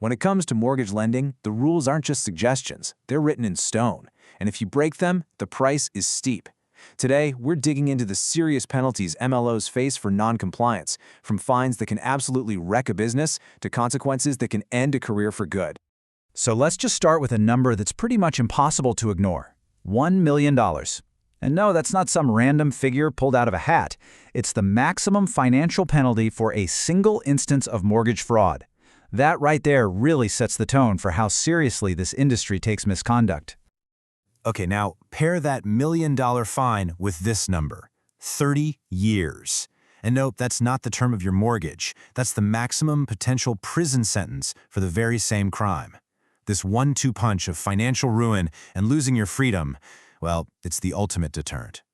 When it comes to mortgage lending, the rules aren't just suggestions, they're written in stone. And if you break them, the price is steep. Today, we're digging into the serious penalties MLOs face for non-compliance, from fines that can absolutely wreck a business to consequences that can end a career for good. So let's just start with a number that's pretty much impossible to ignore: $1 million. And no, that's not some random figure pulled out of a hat. It's the maximum financial penalty for a single instance of mortgage fraud. That right there really sets the tone for how seriously this industry takes misconduct. Okay, now pair that $1 million fine with this number: 30 years. And note, that's not the term of your mortgage. That's the maximum potential prison sentence for the very same crime. This 1-2 punch of financial ruin and losing your freedom, well, it's the ultimate deterrent.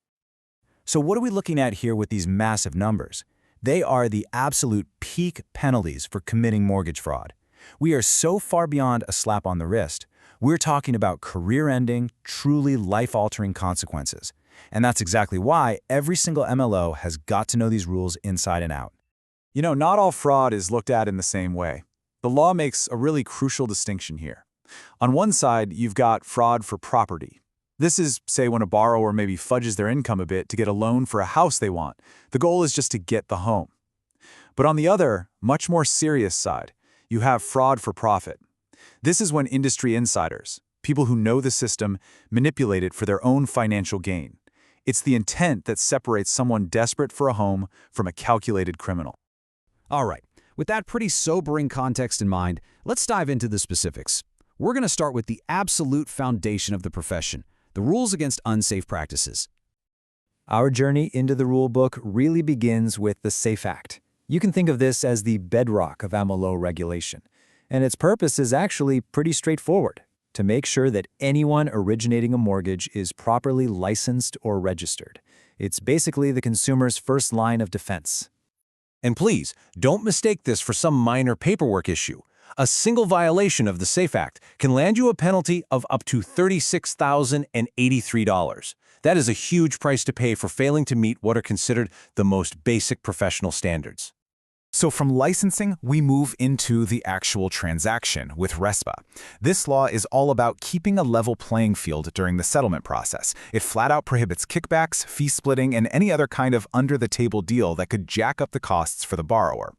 So what are we looking at here with these massive numbers? They are the absolute peak penalties for committing mortgage fraud. We are so far beyond a slap on the wrist. We're talking about career-ending, truly life-altering consequences. And that's exactly why every single MLO has got to know these rules inside and out. You know, not all fraud is looked at in the same way. The law makes a really crucial distinction here. On one side, you've got fraud for property. This is, say, when a borrower maybe fudges their income a bit to get a loan for a house they want. The goal is just to get the home. But on the other, much more serious side, you have fraud for profit. This is when industry insiders, people who know the system, manipulate it for their own financial gain. It's the intent that separates someone desperate for a home from a calculated criminal. All right, with that pretty sobering context in mind, let's dive into the specifics. We're going to start with the absolute foundation of the profession: the rules against unsafe practices. Our journey into the rulebook really begins with the SAFE Act. You can think of this as the bedrock of MLO regulation. And its purpose is actually pretty straightforward: to make sure that anyone originating a mortgage is properly licensed or registered. It's basically the consumer's first line of defense. And please, don't mistake this for some minor paperwork issue. A single violation of the SAFE Act can land you a penalty of up to $36,083. That is a huge price to pay for failing to meet what are considered the most basic professional standards. So from licensing, we move into the actual transaction with RESPA. This law is all about keeping a level playing field during the settlement process. It flat out prohibits kickbacks, fee splitting, and any other kind of under-the-table deal that could jack up the costs for the borrower.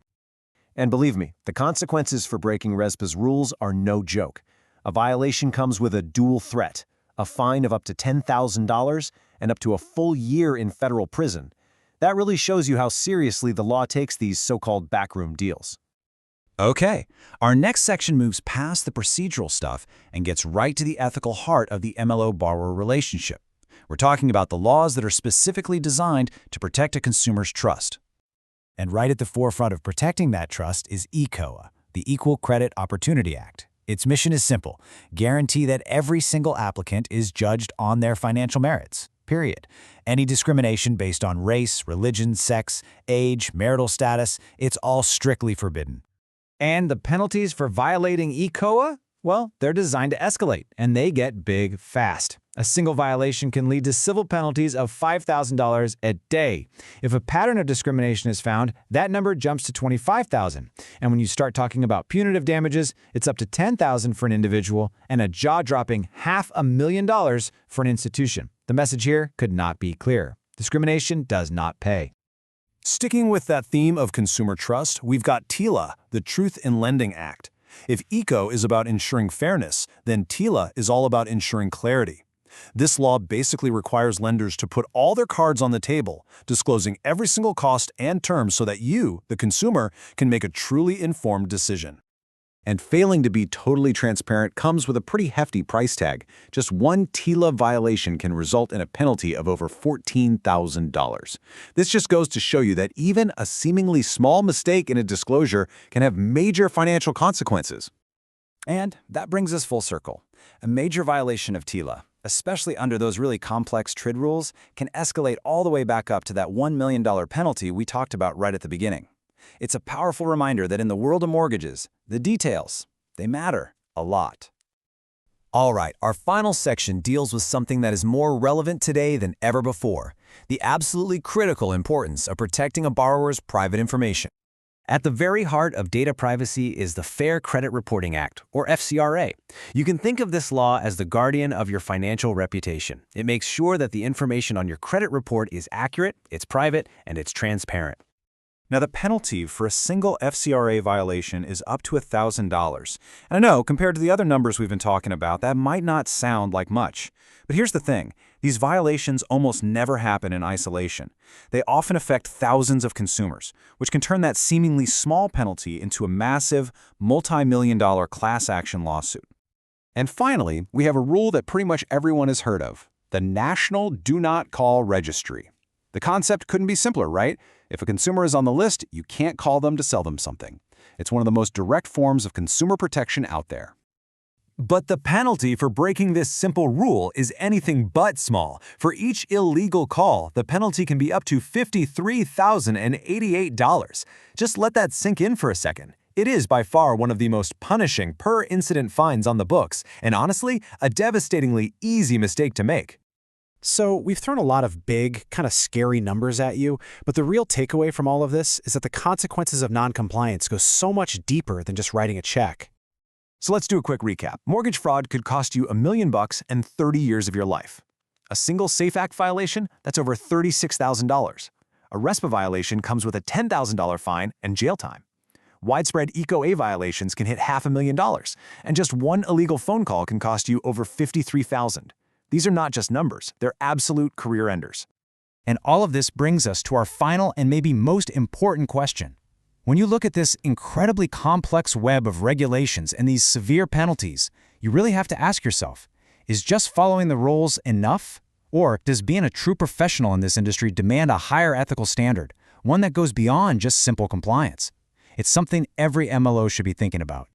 And believe me, the consequences for breaking RESPA's rules are no joke. A violation comes with a dual threat: a fine of up to $10,000 and up to a full year in federal prison. That really shows you how seriously the law takes these so-called backroom deals. Okay, our next section moves past the procedural stuff and gets right to the ethical heart of the MLO-borrower relationship. We're talking about the laws that are specifically designed to protect a consumer's trust. And right at the forefront of protecting that trust is ECOA, the Equal Credit Opportunity Act. Its mission is simple: guarantee that every single applicant is judged on their financial merits. Period. Any discrimination based on race, religion, sex, age, marital status, it's all strictly forbidden. And the penalties for violating ECOA? Well, they're designed to escalate, and they get big fast. A single violation can lead to civil penalties of $5,000 a day. If a pattern of discrimination is found, that number jumps to $25,000. And when you start talking about punitive damages, it's up to $10,000 for an individual and a jaw-dropping $500,000 for an institution. The message here could not be clearer. Discrimination does not pay. Sticking with that theme of consumer trust, we've got TILA, the Truth in Lending Act. If ECO is about ensuring fairness, then TILA is all about ensuring clarity. This law basically requires lenders to put all their cards on the table, disclosing every single cost and term so that you, the consumer, can make a truly informed decision. And failing to be totally transparent comes with a pretty hefty price tag. Just one TILA violation can result in a penalty of over $14,000. This just goes to show you that even a seemingly small mistake in a disclosure can have major financial consequences. And that brings us full circle. A major violation of TILA, especially under those really complex TRID rules, can escalate all the way back up to that $1 million penalty we talked about right at the beginning. It's a powerful reminder that in the world of mortgages, the details, they matter a lot. All right, our final section deals with something that is more relevant today than ever before: the absolutely critical importance of protecting a borrower's private information. At the very heart of data privacy is the Fair Credit Reporting Act, or FCRA. You can think of this law as the guardian of your financial reputation. It makes sure that the information on your credit report is accurate, it's private, and it's transparent. Now, the penalty for a single FCRA violation is up to $1,000. And I know, compared to the other numbers we've been talking about, that might not sound like much. But here's the thing. These violations almost never happen in isolation. They often affect thousands of consumers, which can turn that seemingly small penalty into a massive, multi-million-dollar class action lawsuit. And finally, we have a rule that pretty much everyone has heard of, the National Do Not Call Registry. The concept couldn't be simpler, right? If a consumer is on the list, you can't call them to sell them something. It's one of the most direct forms of consumer protection out there. But the penalty for breaking this simple rule is anything but small. For each illegal call, the penalty can be up to $53,088. Just let that sink in for a second. It is by far one of the most punishing per-incident fines on the books, and honestly, a devastatingly easy mistake to make. So we've thrown a lot of big, kind of scary numbers at you, but the real takeaway from all of this is that the consequences of noncompliance go so much deeper than just writing a check. So let's do a quick recap. Mortgage fraud could cost you $1 million and 30 years of your life. A single SAFE Act violation, that's over $36,000. A RESPA violation comes with a $10,000 fine and jail time. Widespread ECO-A violations can hit $500,000, and just one illegal phone call can cost you over $53,000. These are not just numbers, they're absolute career enders. And all of this brings us to our final and maybe most important question. When you look at this incredibly complex web of regulations and these severe penalties, you really have to ask yourself, is just following the rules enough? Or does being a true professional in this industry demand a higher ethical standard, one that goes beyond just simple compliance? It's something every MLO should be thinking about.